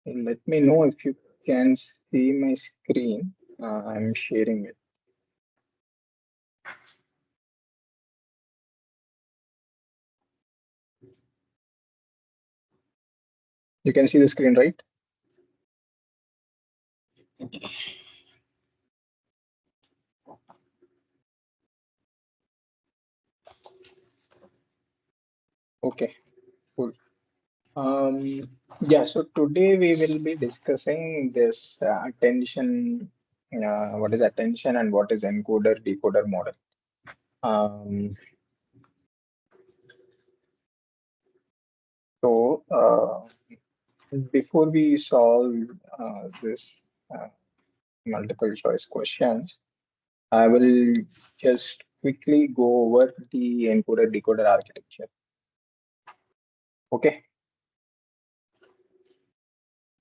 Let me know if you can see my screen. I'm sharing it. You can see the screen, right? Okay, cool. Um, yeah, so today we will be discussing this attention, what is attention and what is encoder decoder model. Um, so before we solve this multiple choice questions, I will just quickly go over the encoder decoder architecture. Okay.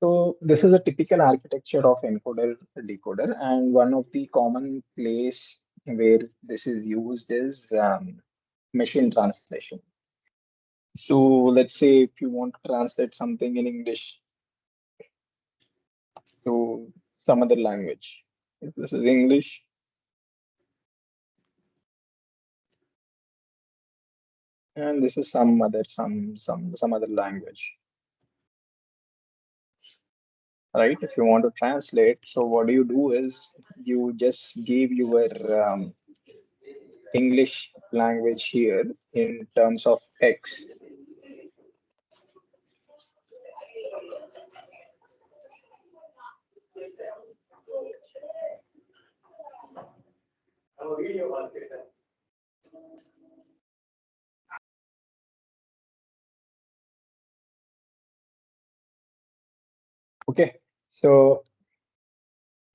So this is a typical architecture of encoder decoder, and one of the common place where this is used is machine translation. So let's say if you want to translate something in English to some other language. If this is English, and this is some other language, right? If you want to translate, so what do is you just give your English language here in terms of X. Okay, so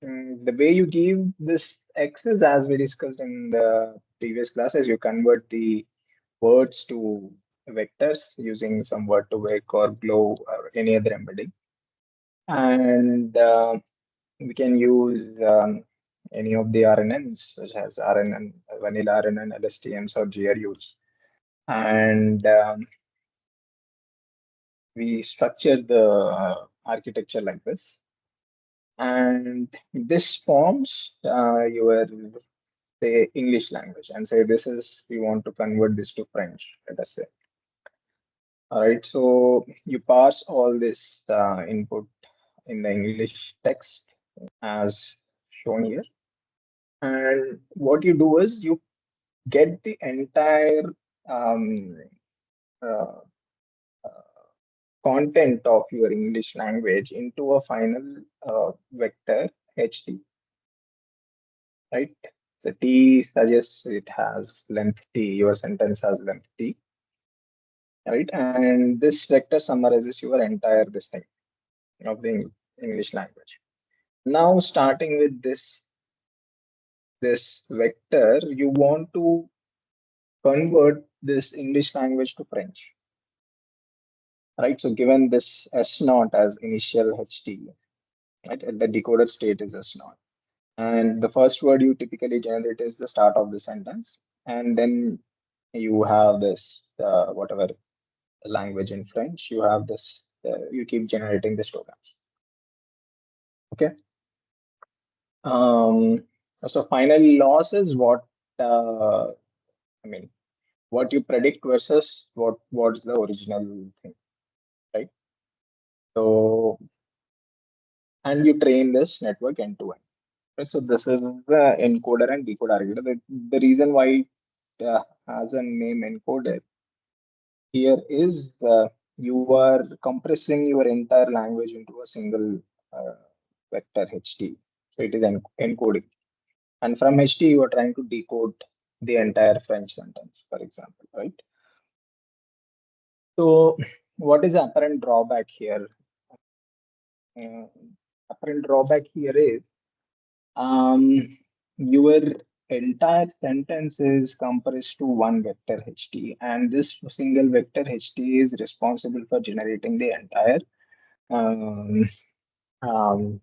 the way you give this X is as we discussed in the previous classes, you convert the words to vectors using some word to vec or glow or any other embedding. And we can use any of the RNNs such as RNN, vanilla RNN, LSTMs or GRUs. And we structure the architecture like this. And this forms your say English language and say this is we want to convert this to French, let us say. All right, so you pass all this input in the English text as shown here. And what you do is you get the entire um, uh, content of your English language into a final vector HT, right? The T suggests it has length T, your sentence has length T, right? And this vector summarizes your entire this thing of the English language. Now, starting with this vector, you want to convert this English language to French, right? So given this S naught as initial HT, right? The decoder state is S naught. And the first word you typically generate is the start of the sentence. And then you have this, whatever language in French, you have this, you keep generating the tokens. Okay. Um, so final loss is what, I mean, what you predict versus what's the original thing, right? So, and you train this network end to end. Right? So this is the encoder and decoder architecture. The reason why it has a name encoder here is you are compressing your entire language into a single uh, vector HT. So it is encoding. And from HT, you are trying to decode the entire French sentence, for example, right? So what is the apparent drawback here? Uh, Apparent drawback here is your entire sentence is compressed to one vector HT, and this single vector HT is responsible for generating the entire um, um,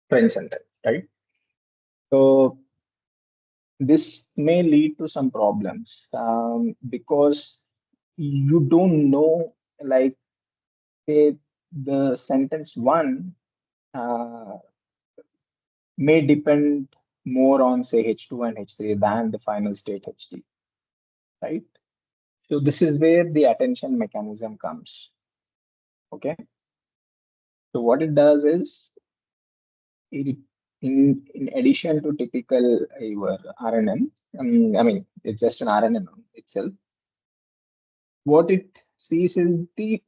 French sentence, right? So this may lead to some problems because you don't know, like, say, the sentence one may depend more on say H2 and H3 than the final state HD, right? So this is where the attention mechanism comes. Okay. So what it does is it in addition to typical your RNN, it's just an RNN itself. What it sees is the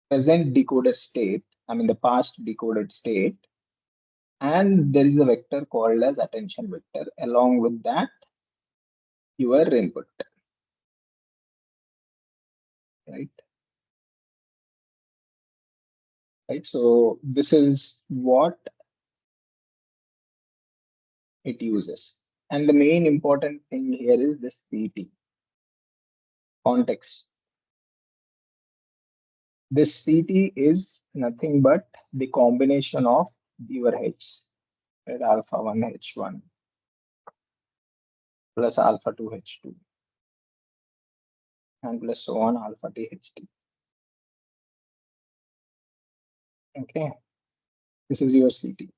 present decoded state, the past decoded state, and there is a vector called as attention vector. Along with that, your input, right? Right. So this is what it uses. And the main important thing here is this CT, context. This CT is nothing but the combination of your H, right? Alpha 1 H1 plus alpha 2 H2 and plus so on alpha T H2. Okay, this is your CT.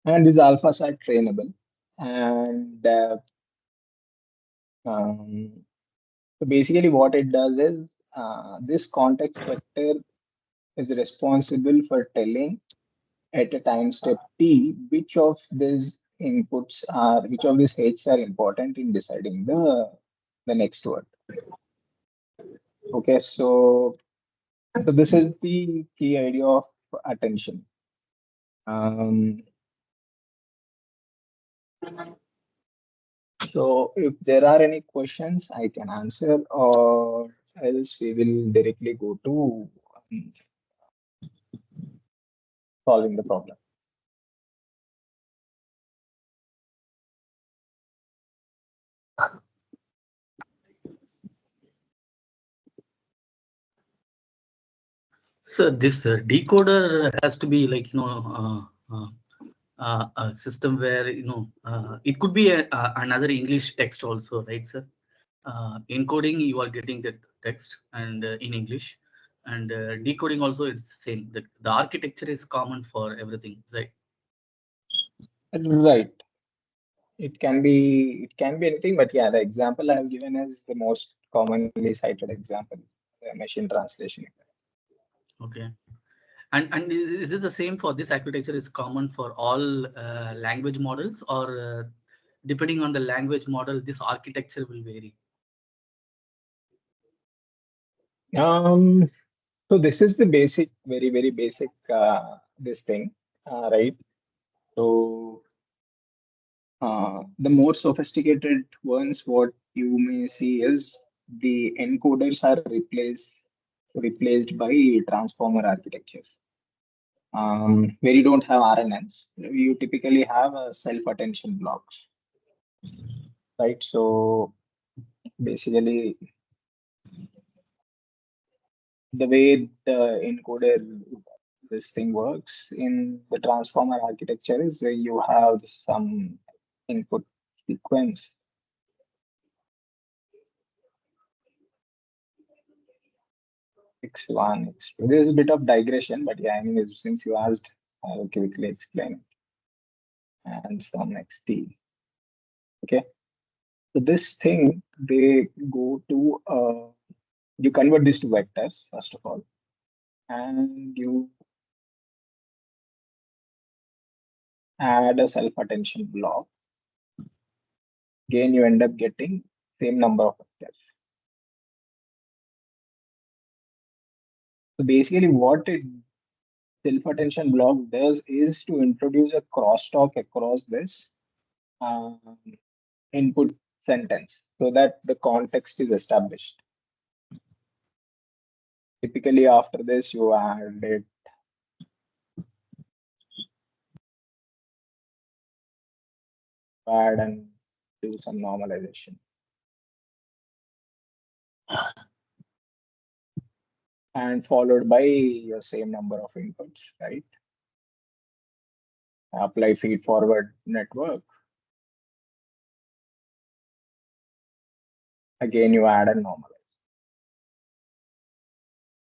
And these alphas are trainable. And so basically, what it does is this context vector is responsible for telling at a time step t which of these inputs are, which of these heads are important in deciding the next word. Okay, so this is the key idea of attention. Um, so if there are any questions, I can answer, or else we will directly go to solving the problem. So this decoder has to be like a system where it could be another English text also, right, sir? Encoding, you are getting that text and in English, and decoding also it's the same. The architecture is common for everything, right? Right. It can be anything, but yeah, the example I have given is the most commonly cited example, the machine translation. Okay. And is it the same for this architecture is common for all language models, or depending on the language model, this architecture will vary? Um, so this is the basic, very, very basic this thing, right? So the more sophisticated ones, what you may see is the encoders are replaced by transformer architectures. Where you don't have RNNs, you typically have a self-attention blocks, right? So basically, the way the encoder this thing works in the transformer architecture is you have some input sequence. X1, X2. There's a bit of digression, but yeah, since you asked, I'll quickly explain it. And some XT. Okay. So this thing, they go to, you convert this to vectors, first of all, and you add a self-attention block. Again, you end up getting same number of vectors. So basically, what it self-attention block does is to introduce a crosstalk across this um, input sentence so that the context is established. Typically, after this, you add and do some normalization. And followed by your same number of inputs, right? Apply feed forward network. Again, you add and normalize,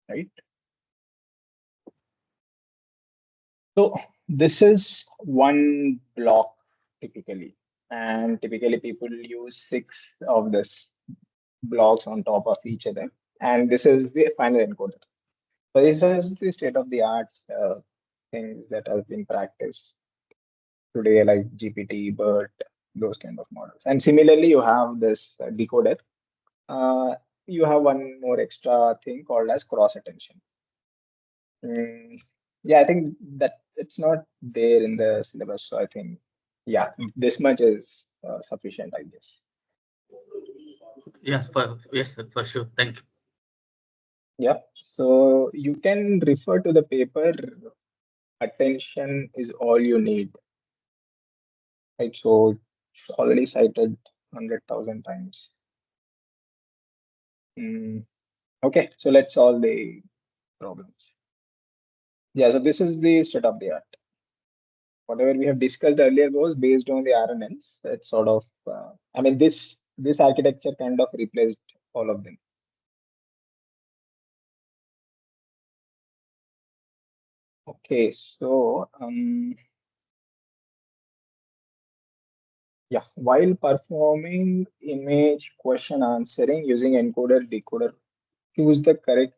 right? So this is one block typically, and typically people use six of this blocks on top of each other, and this is the final encoder. So this is the state of the art things that have been practiced today, like GPT, BERT, those kind of models. And similarly, you have this decoder. Uh, you have one more extra thing called as cross attention. Mm, yeah, I think that it's not there in the syllabus. So I think, yeah, this much is sufficient, I guess. Yes, sir, for sure. Thank you. Yeah. So you can refer to the paper. Attention is all you need, right? So it's already cited 100,000 times. Mm, okay, so let's solve the problems. Yeah, so this is the state of the art. Whatever we have discussed earlier was based on the RNNs. It's sort of, I mean, this architecture kind of replaced all of them. Okay, so yeah, while performing image question answering using encoder decoder, choose the correct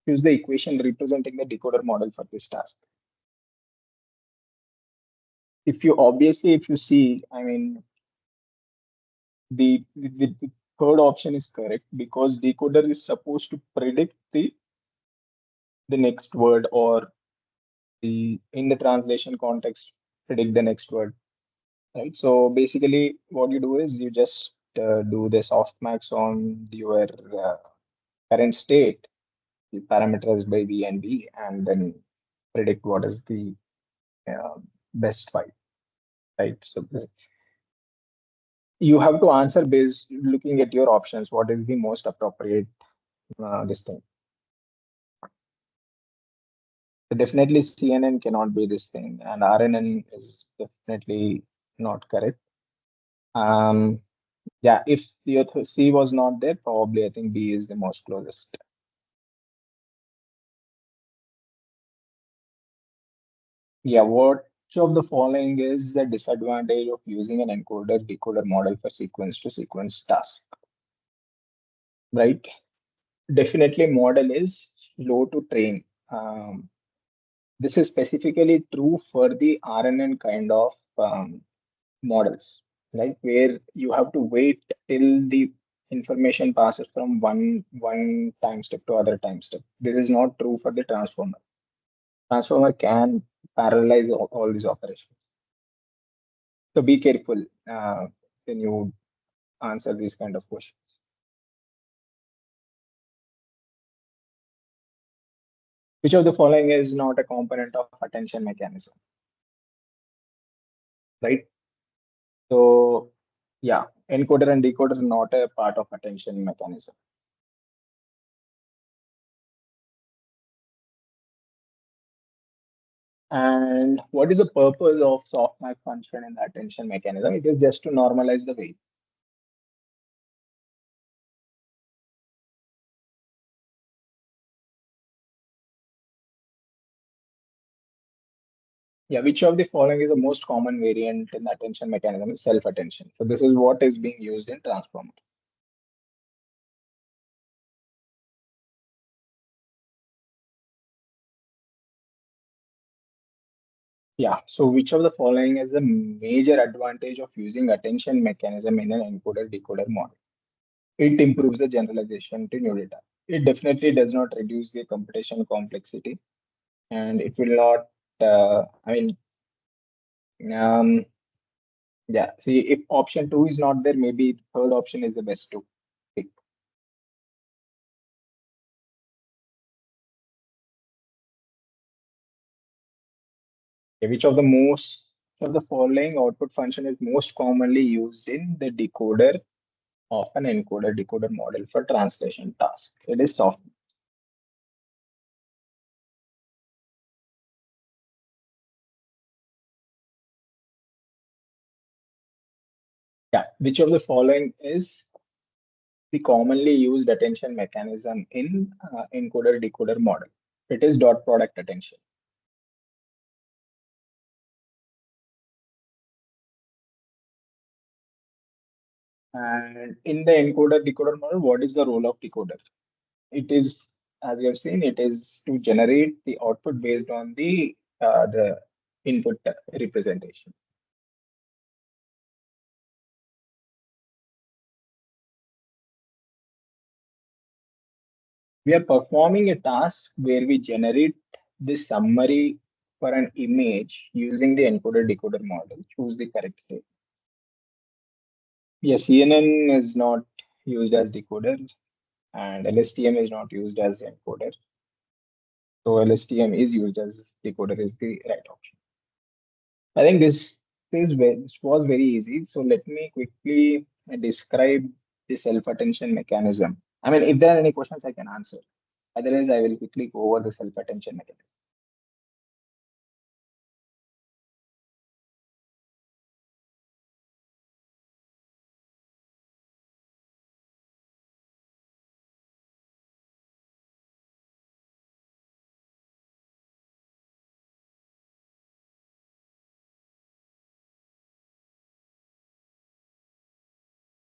choose the equation representing the decoder model for this task. If you see, I mean, the third option is correct because decoder is supposed to predict the next word, or the in the translation context predict the next word, right? So basically what you do is you just do the softmax on your current state, you parameterize by v and b, and then predict what is the uh, best fight, right? So you have to answer based looking at your options, what is the most appropriate this thing. So definitely CNN cannot be this thing, and RNN is definitely not correct. Um, yeah, if the C was not there, probably I think B is the most closest. Yeah, which of the following is the disadvantage of using an encoder decoder model for sequence to sequence task, right? Definitely model is slow to train. This is specifically true for the RNN kind of models, right? Where you have to wait till the information passes from one time step to other time step. This is not true for the transformer. Transformer can parallelize all these operations. So be careful when you answer these kind of questions. Which of the following is not a component of attention mechanism, right? So yeah, encoder and decoder are not a part of attention mechanism. And what is the purpose of softmax function in the attention mechanism? It is just to normalize the weight. Yeah, which of the following is the most common variant in the attention mechanism is self-attention. So this is what is being used in transformer. Yeah, so which of the following is the major advantage of using attention mechanism in an encoder decoder model? It improves the generalization to new data. It definitely does not reduce the computation complexity, and it will not, I mean, um, yeah, see, if option two is not there, maybe the third option is the best to pick. Okay, which of the following output function is most commonly used in the decoder of an encoder decoder model for translation task? It is soft. Yeah, which of the following is the commonly used attention mechanism in encoder decoder model. It is dot product attention. And in the encoder decoder model, what is the role of decoder? It is, as you have seen, it is to generate the output based on the input representation. We are performing a task where we generate this summary for an image using the encoder decoder model. Choose the correct state. Yes, CNN is not used as decoder, and LSTM is not used as encoder. So LSTM is used as decoder is the right option. I think this was very easy. So let me quickly describe the self-attention mechanism. I mean, if there are any questions, I can answer. Otherwise, I will quickly go over the self-attention mechanism.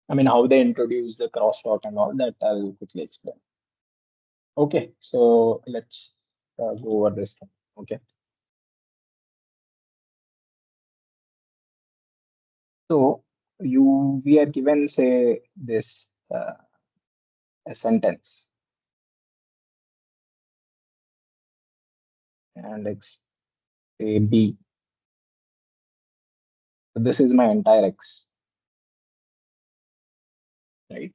I mean, how they introduce the crosstalk and all that, I'll quickly explain. Okay, so let's go over this thing. Okay, so we are given say this a sentence, and let's say B. So this is my entire X, right?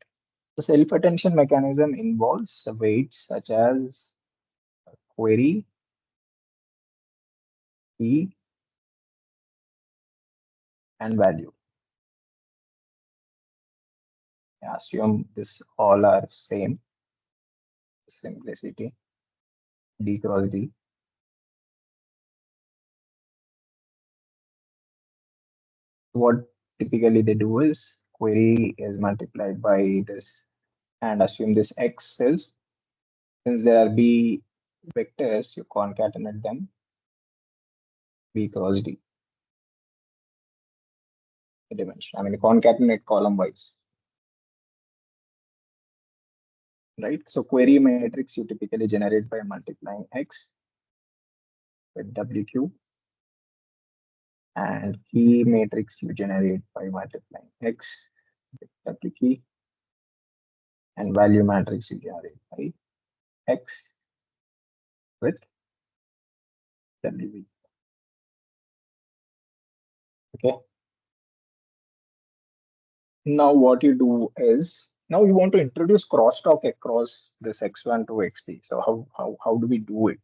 The self-attention mechanism involves weights such as query, key, and value. I assume this all are same. Simplicity, D cross D. What typically they do is query is multiplied by this and assume this X is, since there are B vectors, you concatenate them, B cross D dimension. I mean, concatenate column wise, right? So query matrix you typically generate by multiplying X with WQ, and key matrix you generate by multiplying X with W key, and value matrix you generate by X with WV. Okay. Now what you do is now you want to introduce crosstalk across this X1 to XP. So how do we do it?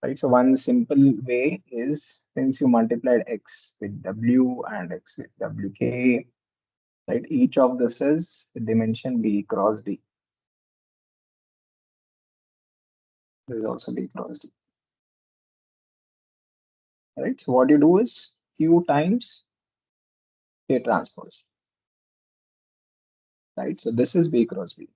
Right. So one simple way is since you multiplied X with W and X with WK, right? Each of this is dimension B cross D. This is also B cross D. Right. So what you do is Q times K transpose. Right. So this is B cross B.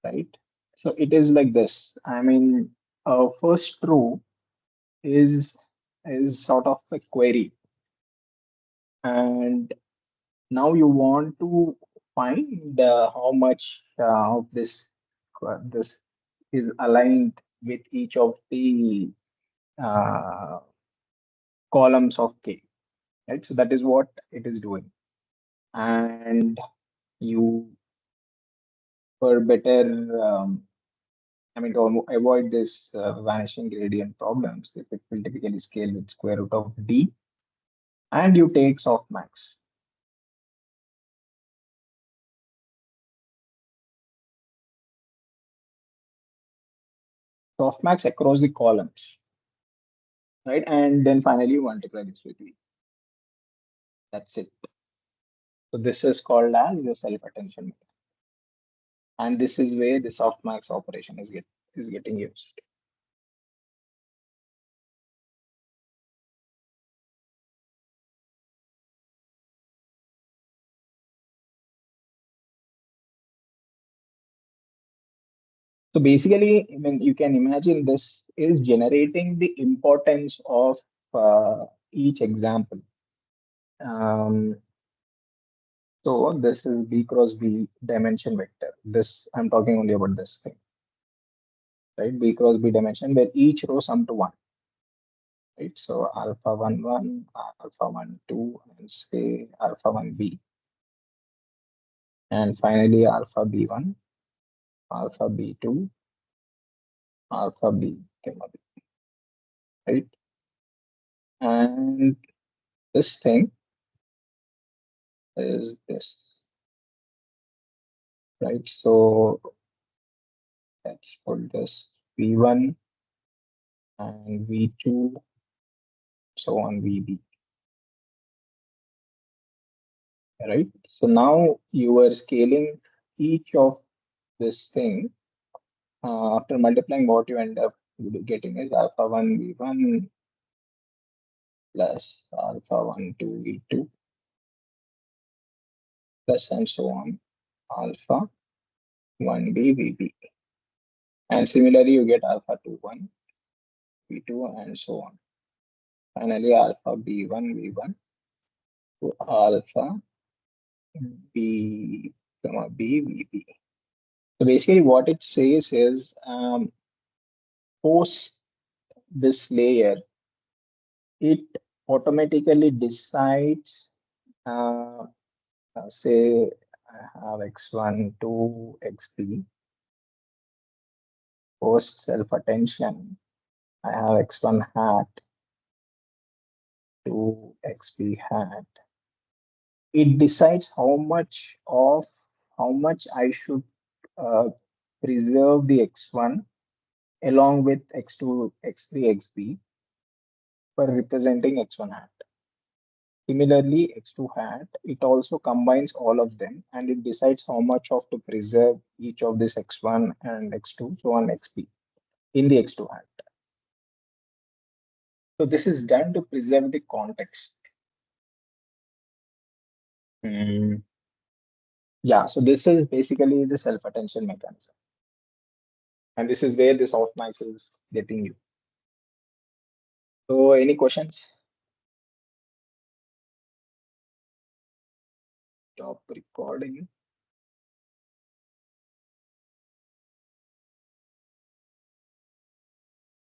Right. So it is like this. I mean, first true is sort of a query, and now you want to find how much of this is aligned with each of the uh, columns of K, right? So that is what it is doing, and you for better I mean, to avoid this vanishing gradient problems, it will typically scale with square root of D, and you take softmax. Softmax across the columns, right? And then finally you multiply this with V. That's it. So this is called as the self-attention. And this is where the softmax operation is getting used. So basically, I mean, you can imagine this is generating the importance of each example. Um, so this is B cross B dimension vector. This I'm talking only about this thing, right? B cross B dimension where each row sum to one, right? So alpha 1 1, alpha 1 2, and say alpha 1 B, and finally alpha B1, alpha B2, alpha B, gamma B, right? And this thing is this, right? So let's put this V1 and V2, so on VB, right? So now you are scaling each of this thing. After multiplying, what you end up getting is alpha 1 V1 plus alpha 1 2 V2 plus and so on alpha 1B VB. And similarly, you get alpha 2 1 V2 and so on. Finally, alpha B1 V1 to alpha B comma B VB. So basically, what it says is post this layer, it automatically decides, say, I have x1 to xp. Post self attention, I have x1 hat to xp hat. It decides how much I should uh, preserve the x1 along with x2, x3, xp for representing x1 hat. Similarly, x2 hat, it also combines all of them and it decides how much of to preserve each of this x1 and x2, so on xp in the x2 hat. So this is done to preserve the context. Mm. Yeah, so this is basically the self-attention mechanism. And this is where the softmax is getting you. So any questions? Stop recording.